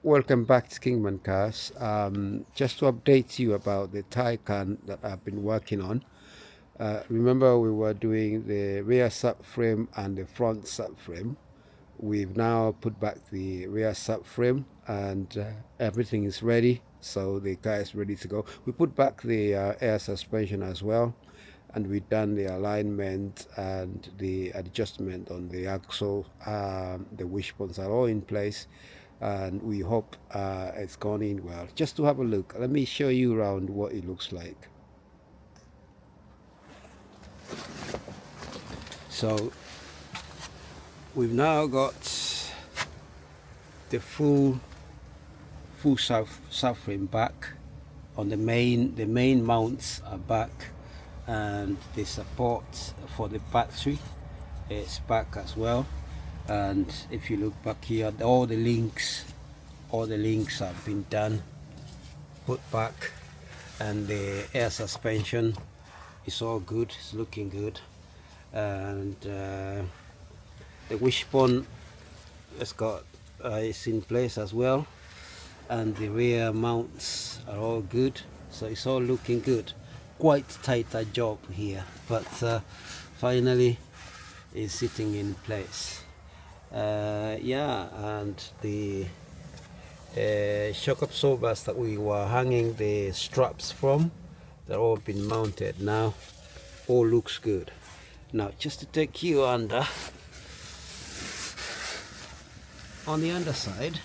Welcome back to Kingman Cars. Just to update you about the Taycan that I've been working on. Remember we were doing the rear subframe and the front subframe. We've now put back the rear subframe and everything is ready. So the car is ready to go. We put back the air suspension as well, and we've done the alignment and the adjustment on the axle. The wishbones are all in place, and we hope it's gone in well. Just to have a look, let me show you around what it looks like. So we've now got the full subframe back. On the main mounts are back, and the support for the battery is back as well. And if you look back here, all the links have been done, put back, and the air suspension is all good, it's looking good. And the wishbone is in place as well, and the rear mounts are all good, so it's all looking good. Quite tighter job here, but finally it's sitting in place. Yeah, and the shock absorbers that we were hanging the straps from, they're all been mounted now. All looks good. Now just to take you under, on the underside,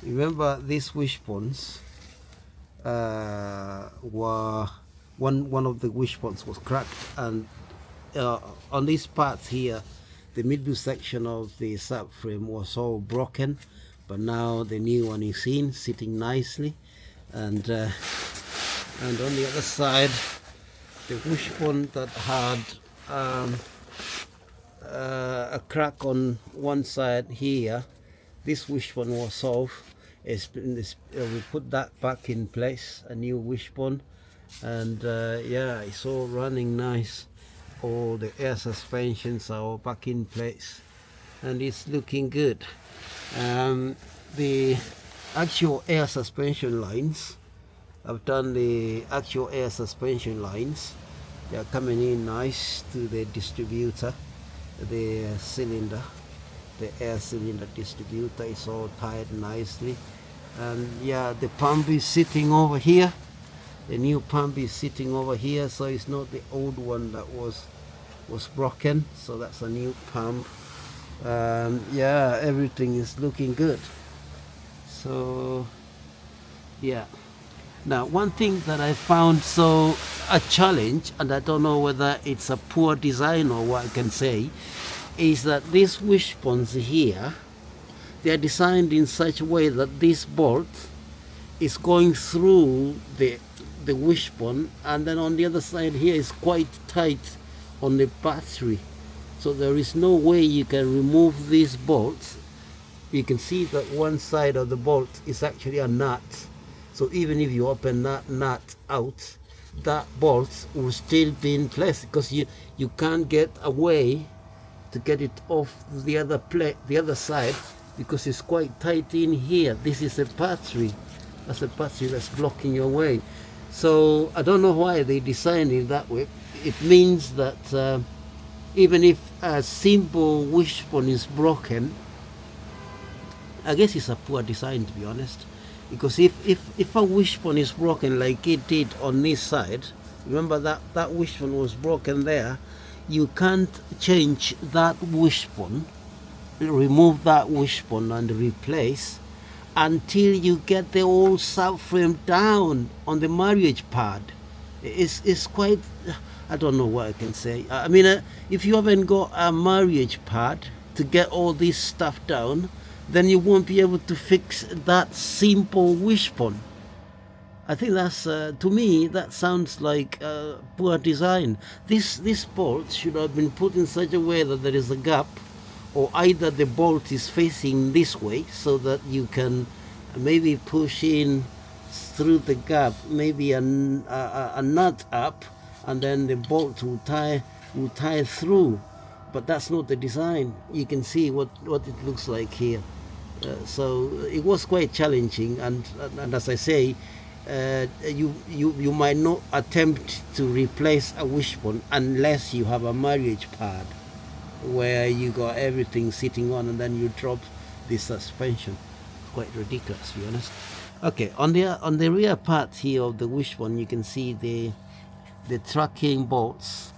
remember these wishbones were one of the wishbones was cracked, and on these parts here, the middle section of the subframe was all broken, but now the new one is in, sitting nicely. And on the other side, the wishbone that had a crack on one side here, this wishbone was off. We put that back in place, a new wishbone, and yeah, it's all running nice. All the air suspensions are all back in place, and it's looking good. The actual air suspension lines, I've done the actual air suspension lines. They are coming in nice to the distributor, the cylinder, the air cylinder distributor is all tied nicely. And yeah, the pump is sitting over here. The new pump is sitting over here, so it's not the old one that was broken. So that's a new pump. Yeah, everything is looking good. So yeah. Now, one thing that I found a challenge, and I don't know whether it's a poor design or what I can say, is that these wishbones here, they are designed in such a way that this bolt is going through the wishbone, and then on the other side here is quite tight on the battery, so there is no way you can remove these bolts. You can see that one side of the bolt is actually a nut, so even if you open that nut out, that bolt will still be in place, because you can't get away to get it off the other side, because it's quite tight in here. This is a battery. That's a battery that's blocking your way. So I don't know why they designed it that way. It means that even if a simple wishbone is broken, I guess it's a poor design, to be honest. Because if a wishbone is broken like it did on this side, remember that wishbone was broken there, you can't change that wishbone, remove that wishbone and replace, until you get the old subframe down on the marriage pad. It's quite, I don't know what I can say. I mean, if you haven't got a marriage pad to get all this stuff down, then you won't be able to fix that simple wishbone. I think that's, to me, that sounds like poor design. This bolt should have been put in such a way that there is a gap, or either the bolt is facing this way so that you can maybe push in through the gap, maybe a nut up, and then the bolt will tie through. But that's not the design. You can see what it looks like here. So it was quite challenging, and as I say, you might not attempt to replace a wishbone unless you have a marriage pad where you got everything sitting on and then you drop the suspension. Quite ridiculous, to be honest. Okay, on the rear part here of the wishbone, you can see the tracking bolts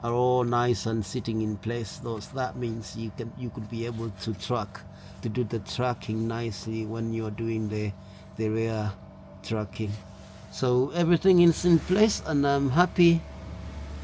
are all nice and sitting in place. That means you could be able to do the tracking nicely when you're doing the rear tracking. So everything is in place, and I'm happy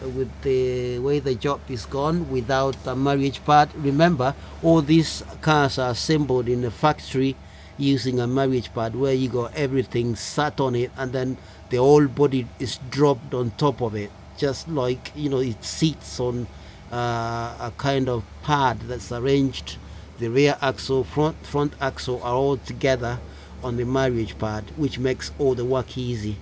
with the way the job is gone without a marriage pad. Remember, all these cars are assembled in the factory using a marriage pad where you got everything sat on it, and then the whole body is dropped on top of it, just like, you know, it sits on a kind of pad that's arranged. The rear axle, front axle are all together on the marriage pad, which makes all the work easy.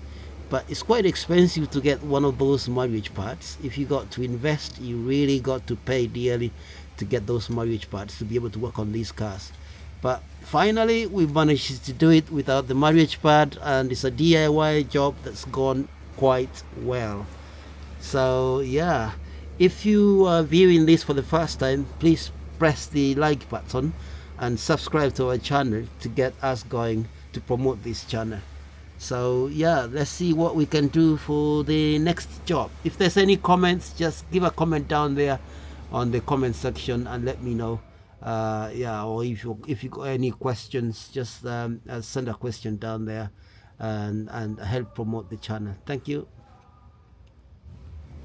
But it's quite expensive to get one of those marriage pads. If you got to invest, you really got to pay dearly to get those marriage pads to be able to work on these cars. But finally we managed to do it without the marriage pad, and it's a DIY job that's gone quite well. So yeah, if you are viewing this for the first time, please press the like button and subscribe to our channel to get us going to promote this channel. So yeah, let's see what we can do for the next job. If there's any comments, just give a comment down there on the comment section and let me know. Yeah, or if you got any questions, just send a question down there and help promote the channel. Thank you.